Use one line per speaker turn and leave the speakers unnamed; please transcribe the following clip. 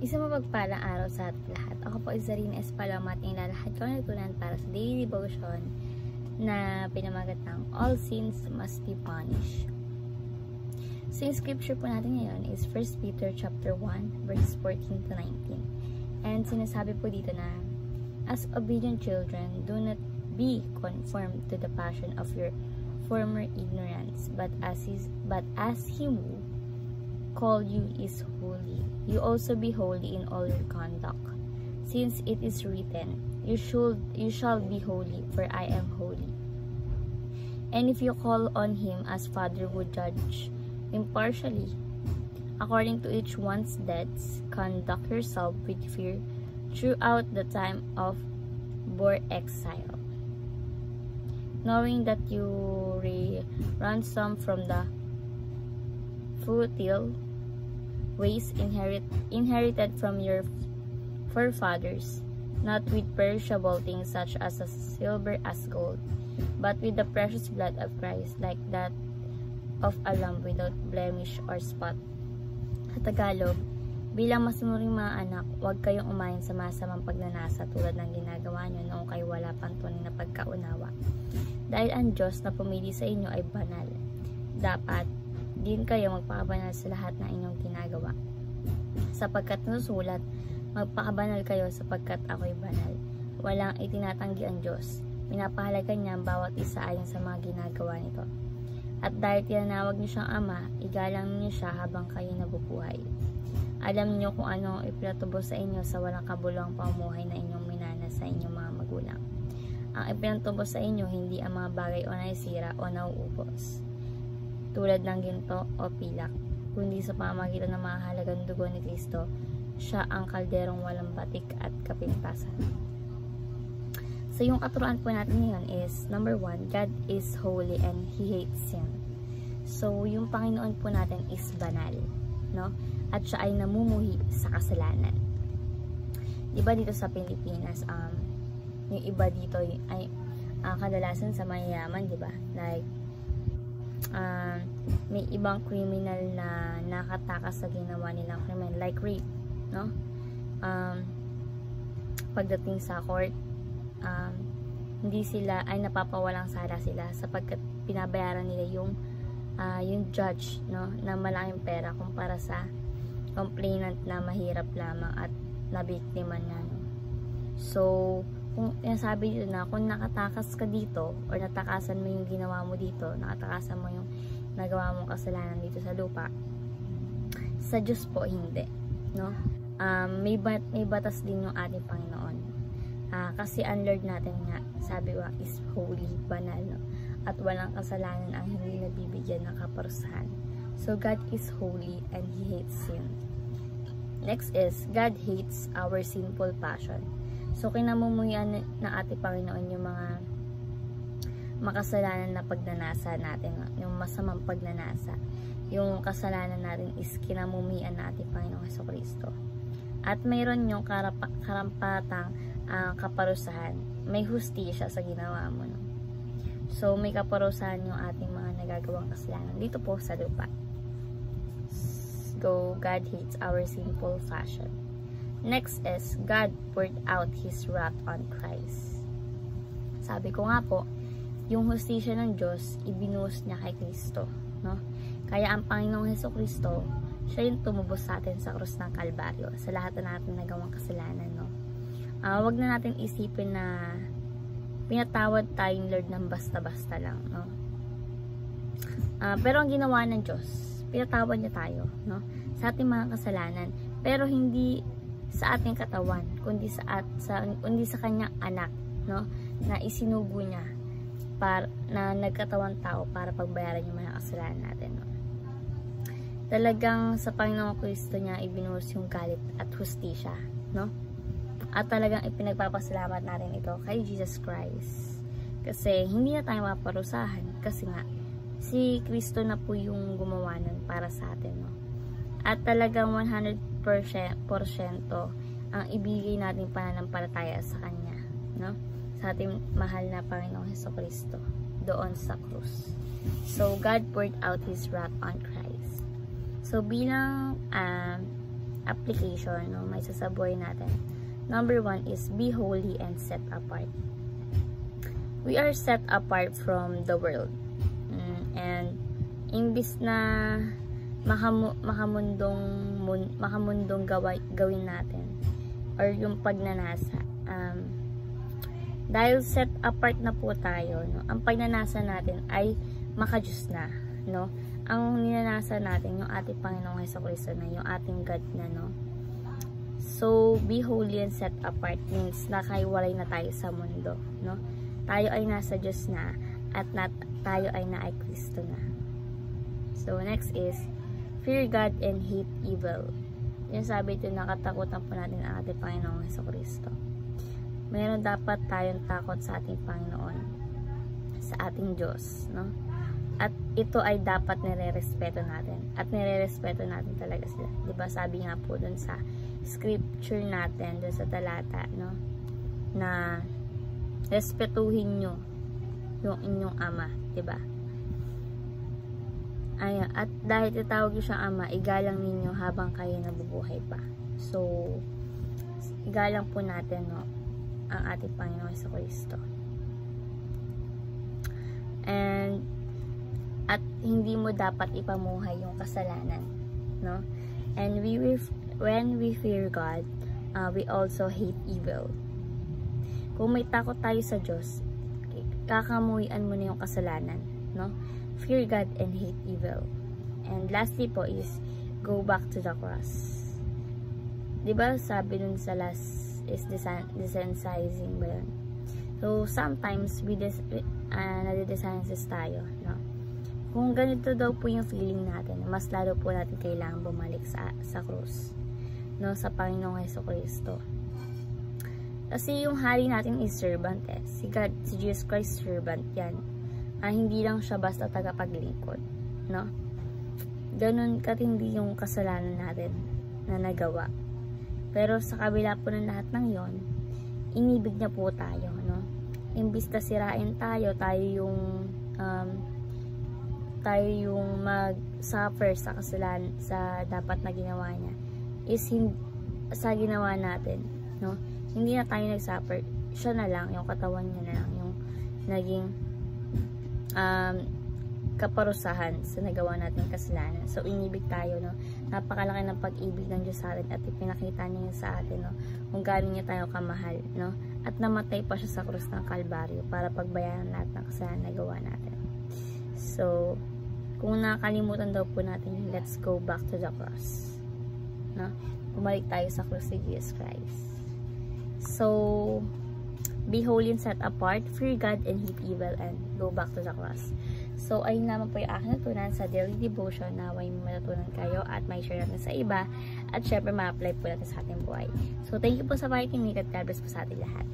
Isang mapagpalang araw sa ating lahat. Ako po Zarina Espalamat, ilalahad ko na natutunan para sa daily devotion na pinamagat ng All Sins Must Be Punished. So yung scripture po natin ngayon is 1 Peter chapter 1 verses 14 to 19. And sinasabi po dito na, as obedient children, do not be conformed to the passion of your former ignorance, but as he who called you is holy, you also be holy in all your conduct. Since it is written, you shall be holy, for I am holy. And if you call on him as Father would judge impartially, according to each one's debts, conduct yourself with fear throughout the time of your exile, knowing that you ransom from the futile ways inherited from your forefathers, not with perishable things such as silver as gold, but with the precious blood of Christ, like that of a lamb without blemish or spot. Sa Tagalog, bilang masunuring mga anak, huwag kayong umayon sa masamang pagnanasa tulad ng ginagawa nyo noong kayo wala pang tunay na pagkaunawa. Dahil ang Diyos na pumili sa inyo ay banal, dapat din kayo magpakabanal sa lahat ng inyong ginagawa. Sapagkat nasusulat, magpakabanal kayo sapagkat ako'y banal. Walang itinatanggi ang Diyos. Pinapahalaga niya ang bawat isa ayon sa mga ginagawa nito. At dahil tinawag niyo siyang Ama, igalang niyo siya habang kayo nabubuhay. Alam niyo kung ano ipinatubos sa inyo sa walang kabuluhang pamumuhay na inyong minana sa inyong mga magulang. Ang ipinatubos sa inyo hindi ang mga bagay o nasisira o nauubos, tulad ng ginto o pilak, kundi sa pamamagitan ng mahalagang dugo ni Kristo. Siya ang kalderong walang batik at kapintasan. So yung katuruan po natin ngayon is, number 1, God is holy and He hates sin. So yung Panginoon po natin is banal, no? At siya ay namumuhi sa kasalanan. Diba dito sa Pilipinas, yung iba dito ay kadalasan sa mayayaman, diba? Like, may ibang criminal na nakatakas sa ginawa nilang krimen, like rape, no? Pagdating sa court, hindi sila ay napapawalang sala sila sapagkat pinabayaran nila yung judge, no, na malaking pera kumpara sa complainant na mahirap lamang at nabiktima niya, no? So kung nasabi dito na kung nakatakas ka dito or natakasan mo yung ginawa mo dito, nakatakasan mo yung nagawa mong kasalanan dito sa lupa, sa Diyos po hindi, no? May batas din yung ating Panginoon, kasi ang Lord natin nga, sabi ko, is holy, banal, no? At walang kasalanan ang hindi nabibigyan ng kaparusahan. So God is holy and He hates sin. Next is, God hates our sinful passion. So, kinamumuyan ng ating Panginoon yung mga makasalanan na pagnanasa natin, yung masamang pagnanasa. Yung kasalanan natin is kinamumuyan ng ating Panginoong Jesucristo. At mayroon yung karampatang kaparusahan. May hustisya sa ginawa mo, no? So, may kaparusahan yung ating mga nagagawang kasalanan dito po sa lupa. So, God hates our sinful passion. Next is, God poured out His wrath on Christ. Sabi ko nga po, yung hustisya ng Diyos, ibinuhos niya kay Kristo, no? Kaya ang Panginoong Jesucristo, siya yung tumubos sa atin sa krus ng Kalbaryo, sa lahat na natin nagawang kasalanan, no? Wag na natin isipin na pinatawad tayong Lord ng basta-basta lang, no? Pero ang ginawa ng Diyos, pinatawad niya tayo, no? Sa ating mga kasalanan, pero hindi sa ating katawan, kundi sa kanyang anak, no, na isinugo niya na nagkatawang tao para pagbayaran yung mga kasalanan natin, no? Talagang sa Panginoong Kristo niya ibinuhos yung galit at hustisya, no? At talagang ipinagpapasalamat natin ito kay Jesus Christ, kasi hindi na tayo maparusahan, kasi nga si Kristo na po yung gumawa nun para sa atin, no? At talagang 100% ang ibigay natin pananampalataya sa Kanya, no? Sa ating mahal na Panginoong Jesucristo doon sa krus. So, God poured out His wrath on Christ. So, bilang application, no, may sasabuhay natin. Number 1 is be holy and set apart. We are set apart from the world. And imbis na makamundong gawin natin or yung pagnanasa, dahil set apart na po tayo, no, ang pagnanasa natin ay maka-Diyos na, no. Ang ninanasa natin yung ating Panginoong Jesucristo na, yung ating God na, no. So be holy and set apart means nakahiwalay na tayo sa mundo, no. Tayo ay nasa Diyos na at tayo ay na ay Kristo na. So next is fear God and hate evil. Yung sabi ito, nakatakutan po natin ang ating Panginoong Jesucristo. Meron dapat tayong takot sa ating Panginoon, sa ating Diyos, no? At ito ay dapat nire-respeto natin. At nire-respeto natin talaga sila. Diba sabi nga po dun sa scripture natin, dun sa talata, no? Na respetuhin nyo yung inyong ama, diba? Ayan, at dahil tatawag nyo siyang ama, igalang ninyo habang kayo nabubuhay pa. So, igalang po natin, no, ang ating Panginoong Jesucristo. And at hindi mo dapat ipamuhay yung kasalanan, no? And when we fear God, we also hate evil. Kung may takot tayo sa Diyos, kakamuhian mo na yung kasalanan, no? Fear God and hate evil. And lastly po is go back to the cross. Diba sabi dun sa last is desensitizing ba yun? So sometimes nade-desensitize tayo, no? Kung ganito daw po yung feeling natin, mas lalo po natin kailangan bumalik sa krus, no, sa Panginoong Jesucristo. Kasi yung hari natin is servant, si God, si Jesus Christ servant yan. Hindi lang siya basta tagapaglingkod, no? Ganun katindi yung kasalanan natin na nagawa. Pero sa kabila po ng lahat ng yon, inibig niya po tayo, no? Imbis na sirain tayo yung mag-suffer sa kasalanan, sa dapat na ginawa niya, is sa ginawa natin, no? Hindi na tayo nag-suffer, siya na lang, yung katawan niya na lang, yung naging kaparusahan sa nagawa natin kasalanan. So, inibig tayo, no? Napakalaki ng pag-ibig ng Diyos sa atin at ipinakita niya sa atin, no? Kung gaano niya tayo kamahal, no? At namatay pa siya sa krus ng Kalbaryo para pagbayaran lahat ng kasalanan na gawa natin. So, kung nakakalimutan daw po natin, let's go back to the cross, no? Bumalik tayo sa krus ni Jesus Christ. So, be holy and set apart, fear God and hate evil, and go back to the cross. So, ayun naman po yung aking natutunan sa daily devotion. Naway matutunan kayo at may share natin sa iba. At syempre, ma-apply po natin sa ating buhay. So, thank you po sa pakikinig at God bless po sa ating lahat.